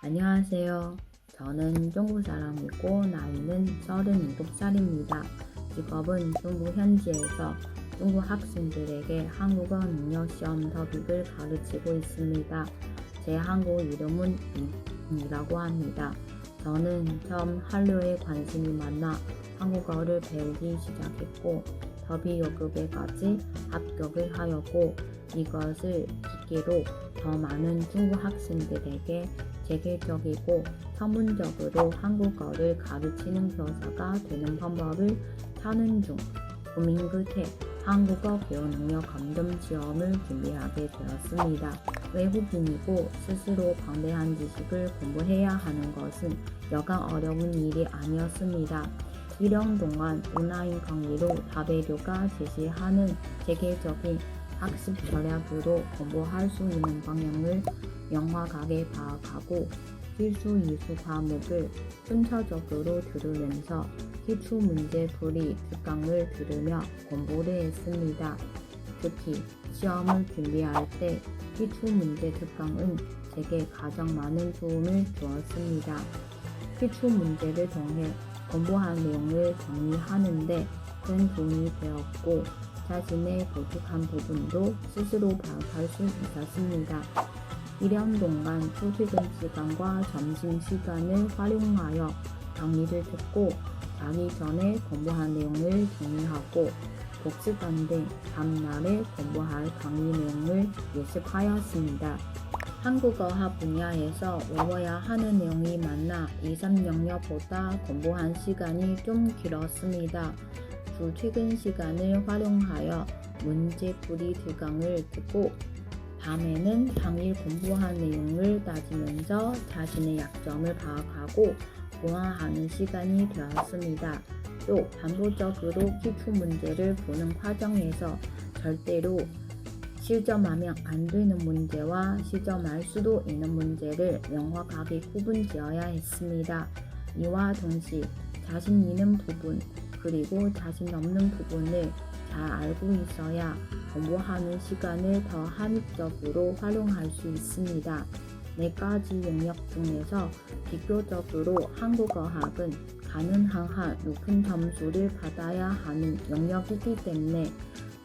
안녕하세요. 저는 중국 사람이고 나이는 37살입니다. 직업은 중국 현지에서 중국 학생들에게 한국어 능력 시험 토픽을 가르치고 있습니다. 제 한국 이름은 이라고 합니다. 저는 처음 한류에 관심이 많아 한국어를 배우기 시작했고 더비 요급에까지 합격을 하였고 이것을 계기로 더 많은 중국 학생들에게 세계적이고 전문적으로 한국어를 가르치는 교사가 되는 방법을 찾는 중 고민 끝에 한국어 교육 능력 검정 시험을 준비하게 되었습니다. 외국인이고 스스로 방대한 지식을 공부해야 하는 것은 여간 어려운 일이 아니었습니다. 1년 동안 온라인 강의로 다배교가 제시하는 세계적인 학습 전략으로 공부할 수 있는 방향을 명확하게 파악하고 필수 이수 과목을 순차적으로 들으면서 기출문제 풀이 특강을 들으며 공부를 했습니다. 특히 시험을 준비할 때 기출문제 특강은 제게 가장 많은 도움을 주었습니다. 기출문제를 통해 공부한 내용을 정리하는데 큰 도움이 되었고 자신의 부족한 부분도 스스로 파악할 수 있었습니다. 1년 동안 출퇴근 시간과 점심시간을 활용하여 강의를 듣고 자기 전에 공부한 내용을 정리하고 복습한 등 다음날에 공부할 강의 내용을 예습하였습니다. 한국어학 분야에서 외워야 하는 내용이 많아 2, 3영역보다 공부한 시간이 좀 길었습니다. 출퇴근 시간을 활용하여 문제풀이 특강을 듣고 밤에는 당일 공부한 내용을 따지면서 자신의 약점을 파악하고 보완하는 시간이 되었습니다. 또 반복적으로 기출문제를 보는 과정에서 절대로 실점하면 안 되는 문제와 실점할 수도 있는 문제를 명확하게 구분지어야 했습니다. 이와 동시에 자신 있는 부분 그리고 자신 없는 부분을 잘 알고 있어야 공부하는 시간을 더 합리적으로 활용할 수 있습니다. 4가지 영역 중에서 비교적으로 한국어학은 가능한 한 높은 점수를 받아야 하는 영역이기 때문에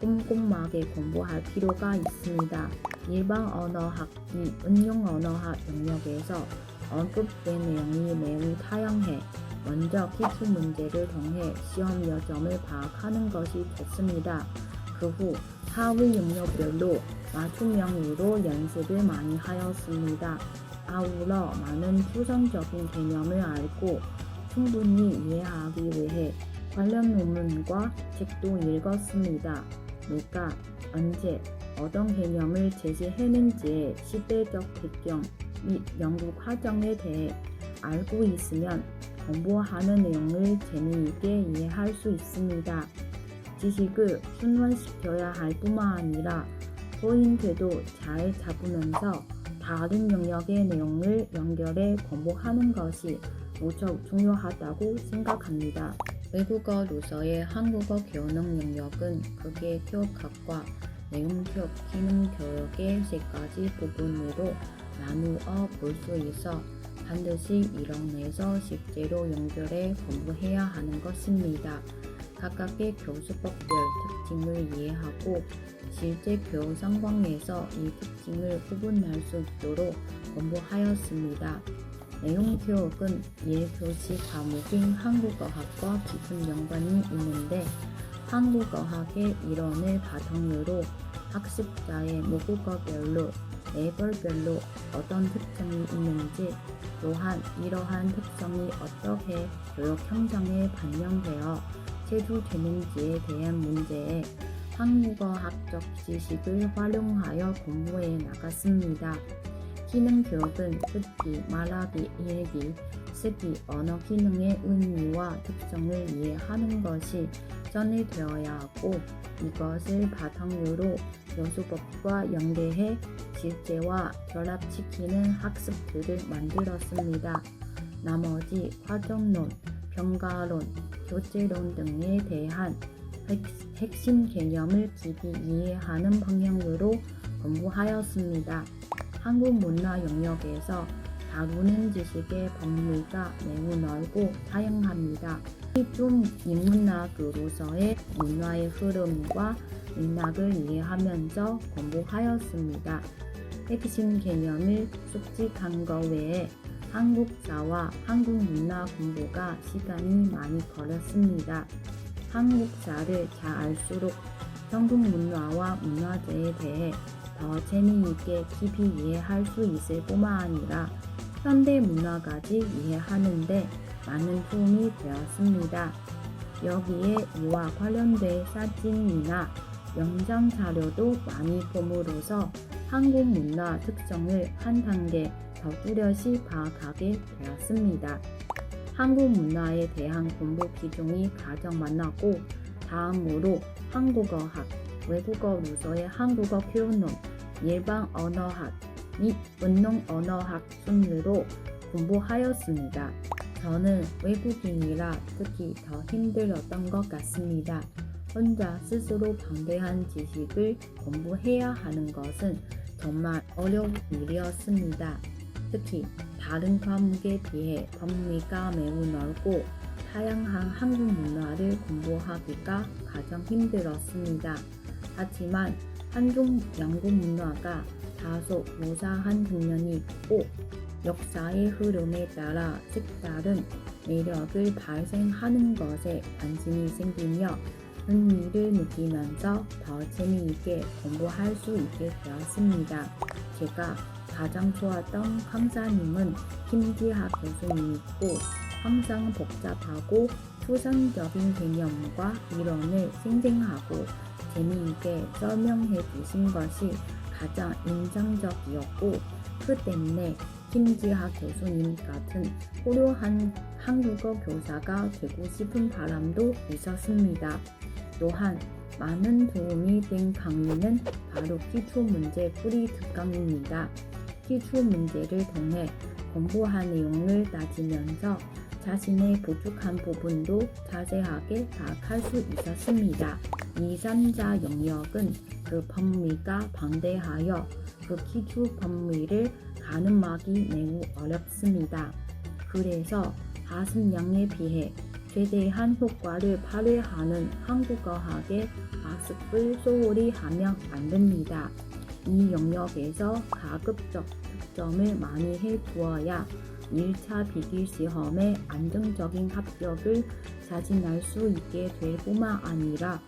꼼꼼하게 공부할 필요가 있습니다. 일반 언어학이 응용 언어학 영역에서 언급된 내용이 매우 다양해 먼저 기출 문제를 통해 시험 요점을 파악하는 것이 좋습니다. 그 후 하위 영역별로 맞춤형으로 연습을 많이 하였습니다. 아울러 많은 추상적인 개념을 알고 충분히 이해하기 위해 관련 논문과 책도 읽었습니다. 누가, 언제, 어떤 개념을 제시했는지의 시대적 배경 및 연구 과정에 대해 알고 있으면 공부하는 내용을 재미있게 이해할 수 있습니다. 지식을 순환시켜야 할 뿐만 아니라 포인트도 잘 잡으면서 다른 영역의 내용을 연결해 공부하는 것이 무척 중요하다고 생각합니다. 외국어로서의 한국어 교육 영역은 크게 교육학과 내용 교육, 기능 교육의 3가지 부분으로 나누어 볼 수 있어 반드시 일원에서 실제로 연결해 공부해야 하는 것입니다. 각각의 교수법별 특징을 이해하고 실제 교육 상황에서 이 특징을 구분할 수 있도록 공부하였습니다. 내용 교육은 1교시 과목인 한국어학과 깊은 연관이 있는데 한국어학의 이론을 바탕으로 학습자의 모국어별로 레벨별로 어떤 특성이 있는지 또한 이러한 특성이 어떻게 교육 현장에 반영되어 제조되는지에 대한 문제에 한국어학적 지식을 활용하여 공부해 나갔습니다. 기능 교육은 듣기, 말하기, 읽기, 쓰기, 언어 기능의 의미와 특성을 이해하는 것이 전이되어야 하고 이것을 바탕으로 교수법과 연계해 실제와 결합시키는 학습들을 만들었습니다. 나머지 과정론, 평가론, 교재론 등에 대한 핵심 개념을 깊이 이해하는 방향으로 공부하였습니다. 한국 문화 영역에서 다루는 지식의 범위가 매우 넓고 다양합니다. 중 인문학으로서의 문화의 흐름과 맥락을 이해하면서 공부하였습니다. 핵심 개념을 숙지한 것 외에 한국사와 한국 문화 공부가 시간이 많이 걸렸습니다. 한국사를 잘 알수록 한국 문화와 문화재에 대해 더 재미있게 깊이 이해할 수 있을 뿐만 아니라 현대 문화까지 이해하는데 많은 도움이 되었습니다. 여기에 이와 관련된 사진이나 영상 자료도 많이 봄으로써 한국 문화 특성을 한 단계 더 뚜렷이 파악하게 되었습니다. 한국 문화에 대한 공부 비중이 가장 많았고 다음으로 한국어학, 외국어로서의 한국어 표현론, 일반 언어학 및 운용 언어학 순으로 공부하였습니다. 저는 외국인이라 특히 더 힘들었던 것 같습니다. 혼자 스스로 방대한 지식을 공부해야 하는 것은 정말 어려운 일이었습니다. 특히 다른 과목에 비해 범위가 매우 넓고 다양한 한국 문화를 공부하기가 가장 힘들었습니다. 하지만 한중 양국 문화가 다소 유사한 측면이 있고 역사의 흐름에 따라 색다른 매력을 발생하는 것에 관심이 생기며 흥미를 느끼면서 더 재미있게 공부할 수 있게 되었습니다. 제가 가장 좋았던 강사님은 김지학 교수님이고 항상 복잡하고 추상적인 개념과 이론을 생생하고 재미있게 설명해 주신 것이 가장 인상적이었고 그 때문에 김지학 교수님 같은 고려한 한국어 교사가 되고 싶은 바람도 있었습니다. 또한 많은 도움이 된 강의는 바로 기출문제 풀이 특강입니다. 기출문제를 통해 공부한 내용을 따지면서 자신의 부족한 부분도 자세하게 파악할 수 있었습니다. 이 3자 영역은 그 범위가 방대하여 그 기출 범위를 가늠하기 매우 어렵습니다. 그래서 하승량에 비해 최대한 효과를 발휘하는 한국어학의 학습을 소홀히 하면 안 됩니다. 이 영역에서 가급적 득점을 많이 해두어야 1차 비기시험의 안정적인 합격을 자신할 수 있게 될 뿐만 아니라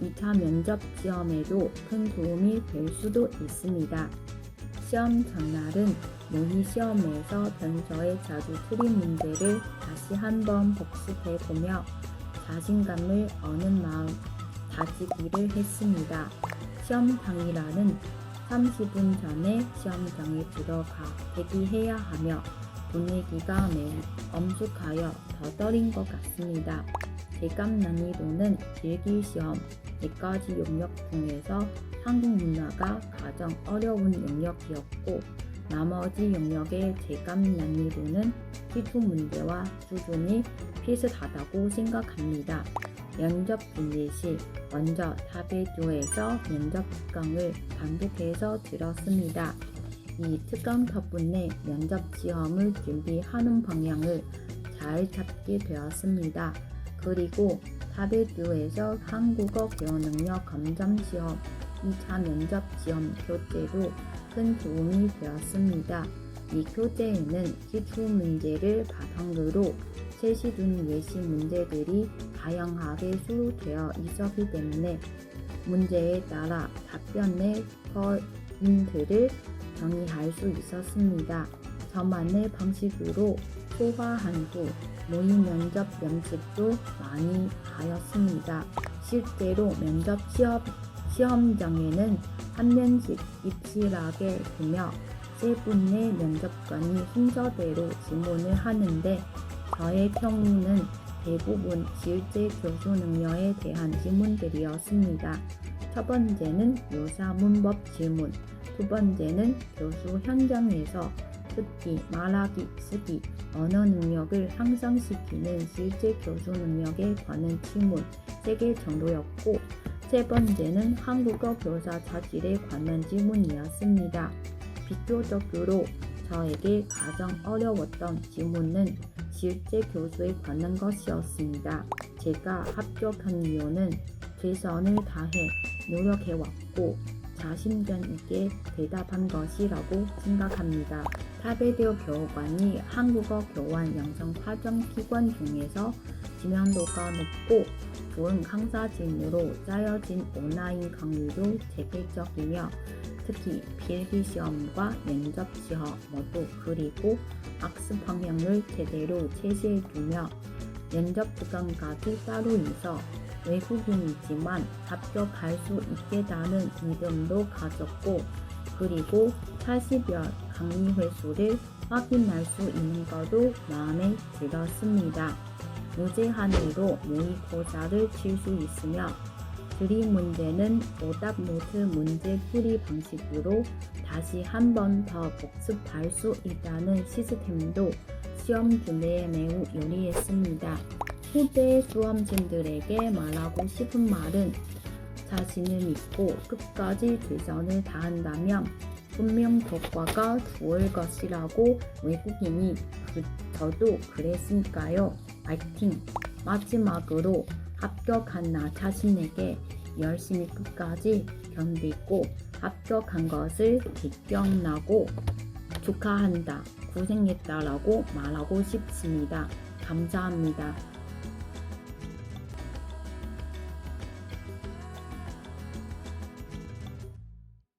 2차 면접 시험에도 큰 도움이 될 수도 있습니다. 시험 전날은 모의 시험에서 변서에 자주 틀린 문제를 다시 한번 복습해보며 자신감을 얻는 마음 다지기를 했습니다. 시험 당일날은 30분 전에 시험장에 들어가 대기해야 하며 분위기가 매우 엄숙하여 더 떨린 것 같습니다. 대감 난이도는 필기시험 4가지 영역 중에서 한국 문화가 가장 어려운 영역이었고 나머지 영역의 대감 난이도는 기출 문제와 수준이 비슷하다고 생각합니다. 면접 준비 시 먼저 타베교에서 면접 특강을 반복해서 들었습니다. 이 특강 덕분에 면접 시험을 준비하는 방향을 잘 잡게 되었습니다. 그리고 타베교에서 한국어 기억 능력 검정 시험 2차 면접 시험 교재도 큰 도움이 되었습니다. 이 교재에는 기출 문제를 바탕으로 제시된 예시 문제들이 다양하게 수록되어 있었기 때문에 문제에 따라 답변의 포인트를 정의할 수 있었습니다. 저만의 방식으로 소화한 후 모의 면접 연습도 많이 하였습니다. 실제로 면접 시험장에는 한 명씩 입실하게 두며 3분의 면접관이 순서대로 질문을 하는데 저의 경우는 대부분 실제 교수 능력에 대한 질문들이었습니다. 첫 번째는 묘사 문법 질문, 두 번째는 교수 현장에서 듣기, 말하기, 쓰기, 언어 능력을 향상시키는 실제 교수 능력에 관한 질문 3개 정도였고 세 번째는 한국어 교사 자질에 관한 질문이었습니다. 비교적으로 저에게 가장 어려웠던 질문은 실제 교수에 관한 것이었습니다. 제가 합격한 이유는 최선을 다해 노력해왔고 자신감 있게 대답한 것이라고 생각합니다. 타베대어 교육관이 한국어 교환 양성 과정 기관 중에서 지명도가 높고 좋은 강사진으로 짜여진 온라인 강의도 체계적이며 특히 필기시험과 면접시험 모두 그리고 학습 방향을 제대로 제시해주며 면접 기간까지 따로 있어 외국인이지만 합격할 수 있겠다는 믿음도 가졌고 그리고 80여 강의 횟수를 확인할 수 있는 것도 마음에 들었습니다. 무제한으로 모의고사를 칠 수 있으며 드림 문제는 오답 노트 문제 풀이 방식으로 다시 한 번 더 복습할 수 있다는 시스템도 시험 준비에 매우 유리했습니다. 후배 수험생들에게 말하고 싶은 말은 자신을 믿고 끝까지 최선을 다한다면 분명 결과가 좋을 것이라고 외국인이 저도 그랬으니까요. 파이팅! 마지막으로 합격한 나 자신에게 열심히 끝까지 견디고 합격한 것을 기억나고 축하한다, 고생했다라고 말하고 싶습니다. 감사합니다.